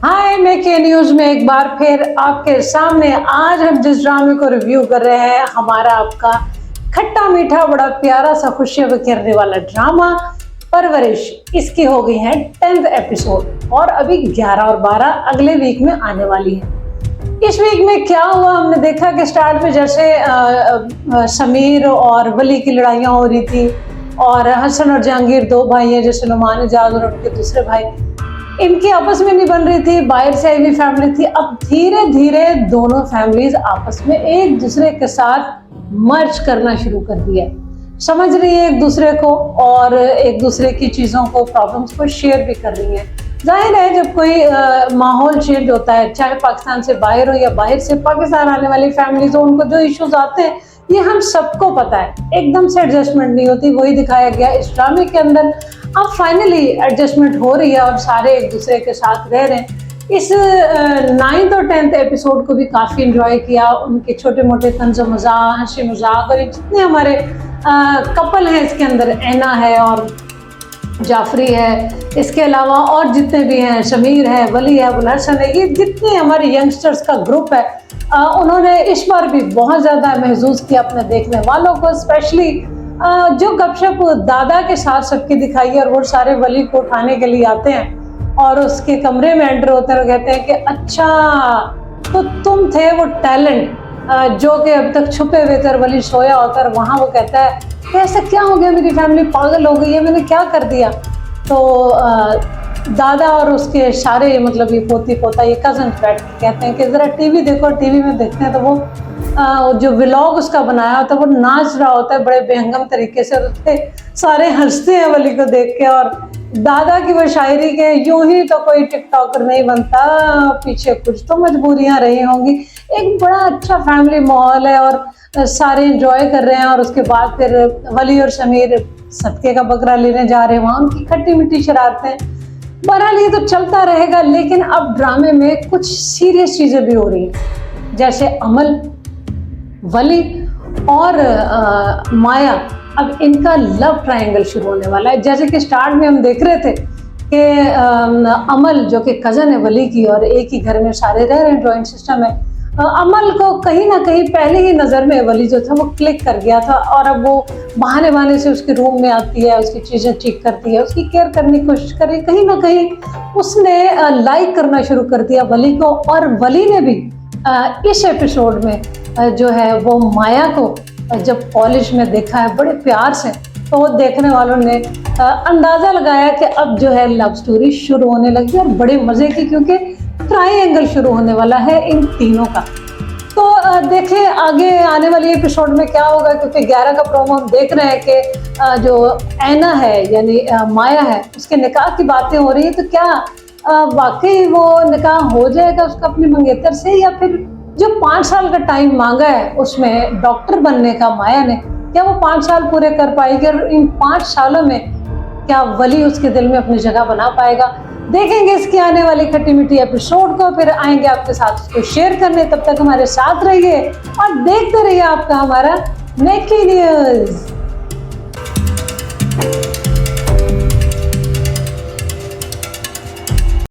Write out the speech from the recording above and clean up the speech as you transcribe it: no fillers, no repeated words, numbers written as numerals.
हाय, मैं के न्यूज में एक बार फिर आपके सामने। आज हम जिस ड्रामे को रिव्यू कर रहे हैं, हमारा आपका खट्टा मीठा बड़ा प्यारा सा खुशियां बिखेरने वाला ड्रामा परवरिश। इसकी हो गई है 10th एपिसोड और अभी 11 और 12 अगले वीक में आने वाली है। इस वीक में क्या हुआ, हमने देखा कि स्टार्ट में जैसे समीर और वली की लड़ाइयाँ हो रही थी और हसन और जहांगीर दो भाई हैं, जैसे नुमान इजाज और उनके दूसरे भाई, इनकी आपस में नहीं बन रही थी, बाहर से आई हुई फैमिली थी। अब धीरे धीरे दोनों फैमिलीज आपस में एक दूसरे के साथ मर्ज करना शुरू कर दिया, समझ रही है एक दूसरे को और एक दूसरे की चीज़ों को, प्रॉब्लम्स को शेयर भी कर रही हैं। जाहिर है जब कोई माहौल चेंज होता है, चाहे पाकिस्तान से बाहर हो या बाहर से पाकिस्तान आने वाली फैमिलीज हो, उनको जो इश्यूज आते हैं ये हम सबको पता है, एकदम से एडजस्टमेंट नहीं होती। वही दिखाया गया इस ड्रामे के अंदर। अब फाइनली एडजस्टमेंट हो रही है और सारे एक दूसरे के साथ रह रहे हैं। इस 9th और 10th एपिसोड को भी काफ़ी इंजॉय किया। उनके छोटे मोटे तंज़ो मज़ाक, हंसी मजाक और जितने हमारे कपल हैं इसके अंदर, ऐना है और जाफरी है, इसके अलावा और जितने भी हैं, शमीर है, वली है, बुलहसन है, ये जितने हमारे यंगस्टर्स का ग्रुप है, उन्होंने इस बार भी बहुत ज़्यादा महसूस किया अपने देखने वालों को। स्पेशली जो गपशप दादा के साथ सबकी दिखाई है, और वो सारे वली को उठाने के लिए आते हैं और उसके कमरे में एंटर होते हैं और कहते हैं कि अच्छा तो तुम थे वो टैलेंट जो कि अब तक छुपे हुए थे, वली सोया होता है। वहाँ वो कहता है कि ऐसा क्या हो गया, मेरी फैमिली पागल हो गई है, मैंने क्या कर दिया। तो दादा और उसके सारे मतलब ये पोती पोता, ये कजन बैठ के कहते हैं कि ज़रा टीवी देखो। टीवी में देखते हैं तो वो जो व्लॉग उसका बनाया होता है, वो नाच रहा होता है बड़े बेहंगम तरीके से, और उसके सारे हंसते हैं वली को देख के। और दादा की वो शायरी के, यूं ही तो कोई टिकटॉकर नहीं बनता, पीछे कुछ तो मजबूरियां रही होंगी। एक बड़ा अच्छा फैमिली माहौल है और सारे एंजॉय कर रहे हैं। और उसके बाद फिर वली और शमीर सदके का बकरा लेने जा रहे हैं, वहाँ उनकी खट्टी मीठी शरारतें। बहरहाल ये तो चलता रहेगा, लेकिन अब ड्रामे में कुछ सीरियस चीज़ें भी हो रही हैं, जैसे अमल, वली और माया। अब इनका लव ट्रायंगल शुरू होने वाला है। जैसे कि स्टार्ट में हम देख रहे थे कि अमल जो कि कज़न है वली की, और एक ही घर में सारे रह रहे हैं, जॉइंट सिस्टम है। अमल को कहीं ना कहीं पहले ही नज़र में वली जो था वो क्लिक कर गया था, और अब वो बहाने बहाने से उसके रूम में आती है, उसकी चीज़ें ठीक करती है, उसकी केयर करने की कोशिश कर रही है। कहीं ना कहीं उसने लाइक करना शुरू कर दिया वली को। और वली ने भी इस एपिसोड में जो है वो माया को जब कॉलेज में देखा है बड़े प्यार से, तो वो देखने वालों ने अंदाज़ा लगाया कि अब जो है लव स्टोरी शुरू होने लगी और बड़े मज़े की, क्योंकि ट्रायंगल शुरू होने वाला है इन तीनों का। तो देखें आगे आने वाली एपिसोड में क्या होगा, क्योंकि 11 का प्रोमो हम देख रहे हैं कि जो ऐना है यानी माया है, उसके निकाह की बातें हो रही है। तो क्या वाकई वो निकाह हो जाएगा उसका अपनी मंगेतर से, या फिर जो 5 साल का टाइम मांगा है उसमें डॉक्टर बनने का माया ने, क्या वो 5 साल पूरे कर पाएगी, और इन 5 सालों में क्या वली उसके दिल में अपनी जगह बना पाएगा। देखेंगे इसकी आने वाली खट्टी मीठी एपिसोड को, फिर आएंगे आपके साथ उसको शेयर करने। तब तक हमारे साथ रहिए और देखते रहिए आपका हमारा नेकी न्यूज।